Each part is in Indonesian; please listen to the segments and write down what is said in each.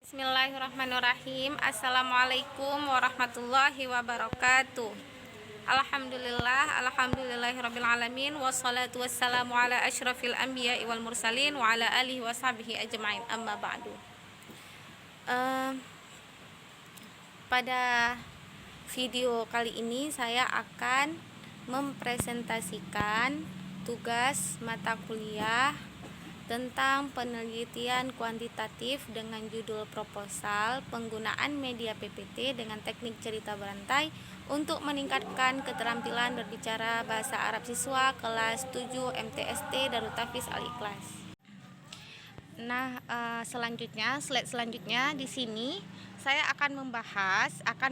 Bismillahirrahmanirrahim. Assalamualaikum warahmatullahi wabarakatuh. Alhamdulillahirabbil alamin wassalatu wassalamu ala asyrafil anbiya'i wal mursalin wa ala alihi washabihi ajmain. Amma ba'du. Pada video kali ini saya akan mempresentasikan tugas mata kuliah tentang penelitian kuantitatif dengan judul proposal penggunaan media PPT dengan teknik cerita berantai untuk meningkatkan keterampilan berbicara bahasa Arab siswa kelas 7 MTST Darut Tahfiz Al-Ikhlas. Slide selanjutnya di sini saya akan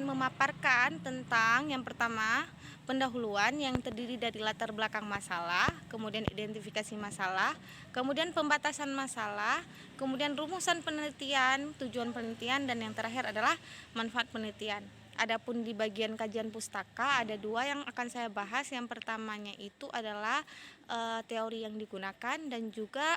memaparkan tentang yang pertama, pendahuluan yang terdiri dari latar belakang masalah, kemudian identifikasi masalah, kemudian pembatasan masalah, kemudian rumusan penelitian, tujuan penelitian, dan yang terakhir adalah manfaat penelitian. Adapun di bagian kajian pustaka ada dua yang akan saya bahas. Yang pertamanya itu adalah teori yang digunakan dan juga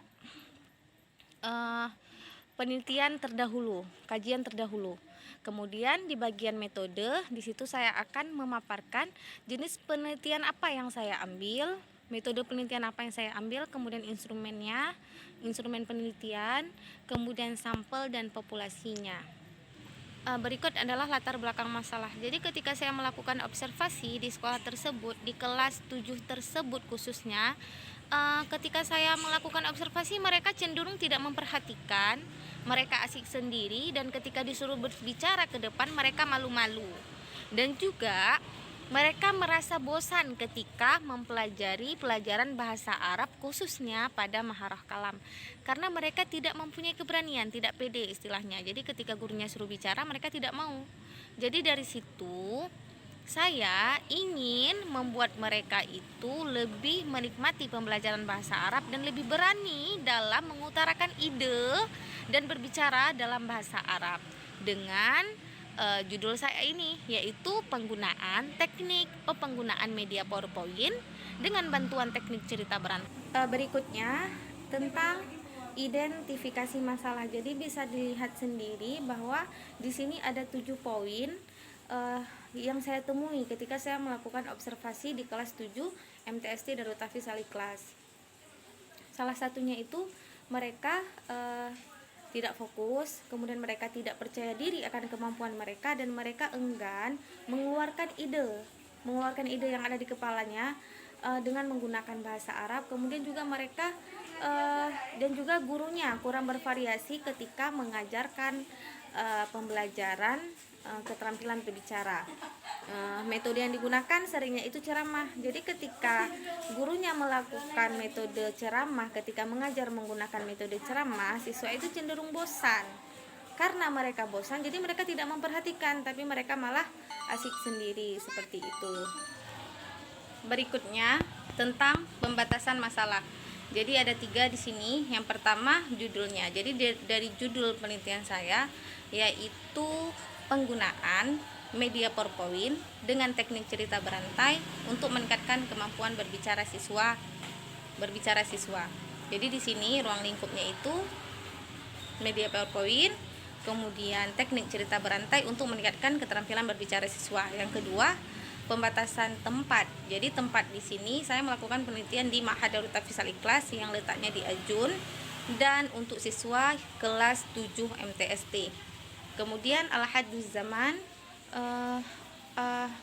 penelitian terdahulu, kajian terdahulu. Kemudian di bagian metode, di situ saya akan memaparkan jenis penelitian apa yang saya ambil, metode penelitian apa yang saya ambil, kemudian instrumennya, instrumen penelitian, kemudian sampel dan populasinya. Berikut adalah latar belakang masalah. Jadi ketika saya melakukan observasi di sekolah tersebut, di kelas 7 tersebut khususnya, ketika saya melakukan observasi mereka cenderung tidak memperhatikan, mereka asik sendiri, dan ketika disuruh berbicara ke depan mereka malu-malu. Dan juga mereka merasa bosan ketika mempelajari pelajaran bahasa Arab khususnya pada maharah kalam, karena mereka tidak mempunyai keberanian, tidak pede istilahnya. Jadi ketika gurunya suruh bicara mereka tidak mau. Jadi dari situ saya ingin membuat mereka itu lebih menikmati pembelajaran bahasa Arab dan lebih berani dalam mengutarakan ide dan berbicara dalam bahasa Arab dengan judul saya ini, yaitu penggunaan media PowerPoint dengan bantuan teknik cerita berantai. Berikutnya tentang identifikasi masalah. Jadi bisa dilihat sendiri bahwa di sini ada 7 poin yang saya temui ketika saya melakukan observasi di kelas 7 MTST Darut Tahfiz Al-Ikhlas. Salah satunya itu mereka tidak fokus, kemudian mereka tidak percaya diri akan kemampuan mereka, dan mereka enggan mengeluarkan ide yang ada di kepalanya dengan menggunakan bahasa Arab. Kemudian juga mereka dan juga gurunya kurang bervariasi ketika mengajarkan pembelajaran keterampilan berbicara. Metode yang digunakan seringnya itu ceramah. Jadi ketika gurunya melakukan metode ceramah, ketika mengajar menggunakan metode ceramah, siswa itu cenderung bosan. Karena mereka bosan, jadi mereka tidak memperhatikan, tapi mereka malah asik sendiri seperti itu. Berikutnya tentang pembatasan masalah. Jadi ada 3 di sini. Yang pertama judulnya. Jadi dari judul penelitian saya yaitu penggunaan media PowerPoint dengan teknik cerita berantai untuk meningkatkan kemampuan berbicara siswa. Jadi di sini ruang lingkupnya itu media PowerPoint, kemudian teknik cerita berantai untuk meningkatkan keterampilan berbicara siswa. Yang kedua, pembatasan tempat. Jadi tempat di sini saya melakukan penelitian di Ma'had Darut Tahfiz Al-Ikhlas yang letaknya di Ajun dan untuk siswa kelas 7 MTST. Kemudian al-hadduz zaman,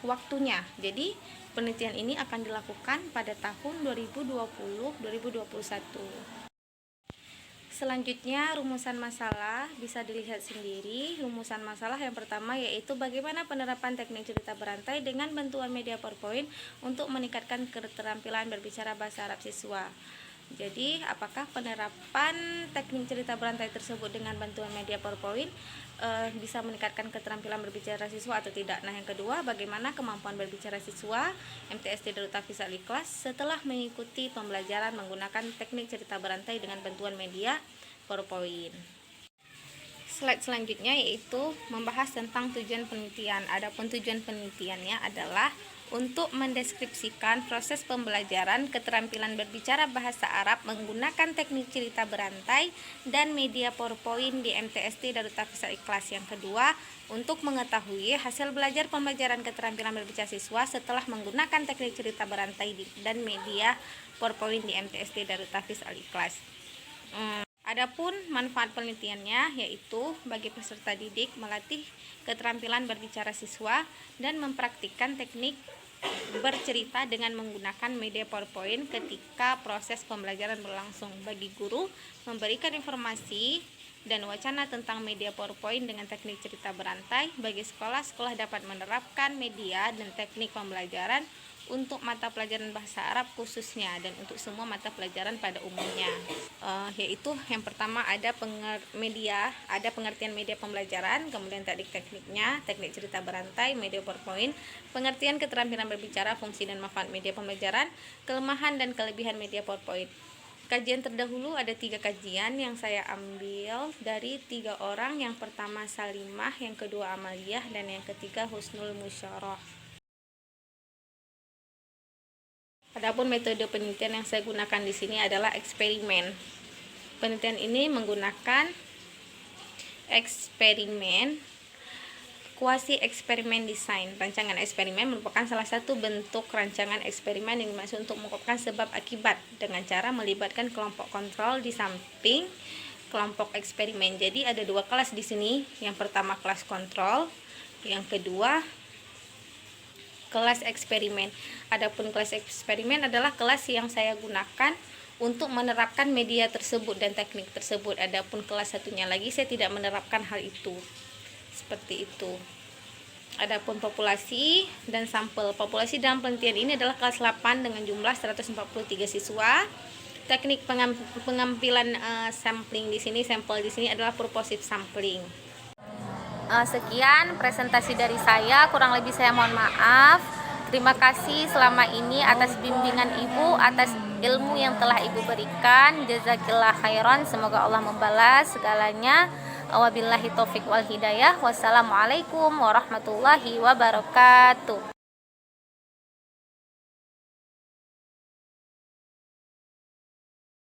waktunya. Jadi penelitian ini akan dilakukan pada tahun 2020-2021. Selanjutnya rumusan masalah bisa dilihat sendiri. Rumusan masalah yang pertama yaitu bagaimana penerapan teknik cerita berantai dengan bantuan media PowerPoint untuk meningkatkan keterampilan berbicara bahasa Arab siswa. Jadi apakah penerapan teknik cerita berantai tersebut dengan bantuan media PowerPoint bisa meningkatkan keterampilan berbicara siswa atau tidak. Nah yang kedua, bagaimana kemampuan berbicara siswa MTST Darut Tahfiz Al-Ikhlas setelah mengikuti pembelajaran menggunakan teknik cerita berantai dengan bantuan media PowerPoint. Slide selanjutnya yaitu membahas tentang tujuan penelitian. Adapun tujuan penelitiannya adalah untuk mendeskripsikan proses pembelajaran keterampilan berbicara bahasa Arab menggunakan teknik cerita berantai dan media PowerPoint di MTST Darut Tafis Al-Ikhlas. Yang kedua, untuk mengetahui hasil belajar pembelajaran keterampilan berbicara siswa setelah menggunakan teknik cerita berantai dan media PowerPoint di MTST Darut Tafis Al-Ikhlas. Adapun manfaat penelitiannya yaitu bagi peserta didik melatih keterampilan berbicara siswa dan mempraktikkan teknik bercerita dengan menggunakan media PowerPoint ketika proses pembelajaran berlangsung. Bagi guru, memberikan informasi dan wacana tentang media PowerPoint dengan teknik cerita berantai. Bagi sekolah, sekolah dapat menerapkan media dan teknik pembelajaran untuk mata pelajaran bahasa Arab khususnya dan untuk semua mata pelajaran pada umumnya. Yaitu yang pertama ada pengertian media pembelajaran, kemudian tekniknya, teknik cerita berantai, media PowerPoint, pengertian keterampilan berbicara, fungsi dan manfaat media pembelajaran, kelemahan dan kelebihan media PowerPoint. Kajian terdahulu ada 3 kajian yang saya ambil dari 3 orang. Yang pertama Salimah, yang kedua Amaliyah, dan yang ketiga Husnul Musyarah. Adapun metode penelitian yang saya gunakan di sini adalah eksperimen. Penelitian ini menggunakan eksperimen kuasi eksperimen desain. Rancangan eksperimen merupakan salah satu bentuk rancangan eksperimen yang dimaksud untuk mengukurkan sebab akibat dengan cara melibatkan kelompok kontrol di samping kelompok eksperimen. Jadi ada 2 kelas di sini. Yang pertama kelas kontrol, yang kedua kelas eksperimen. Adapun kelas eksperimen adalah kelas yang saya gunakan untuk menerapkan media tersebut dan teknik tersebut. Adapun kelas satunya lagi saya tidak menerapkan hal itu. Seperti itu. Adapun populasi dan sampel. Populasi dalam penelitian ini adalah kelas 8 dengan jumlah 143 siswa. Teknik pengambilan sampling di sini, sampel di sini adalah purposive sampling. Sekian presentasi dari saya, kurang lebih saya mohon maaf. Terima kasih selama ini atas bimbingan Ibu, atas ilmu yang telah Ibu berikan. Jazakillah khairan, semoga Allah membalas segalanya. Wabillahi taufik wal hidayah. Wassalamualaikum warahmatullahi wabarakatuh.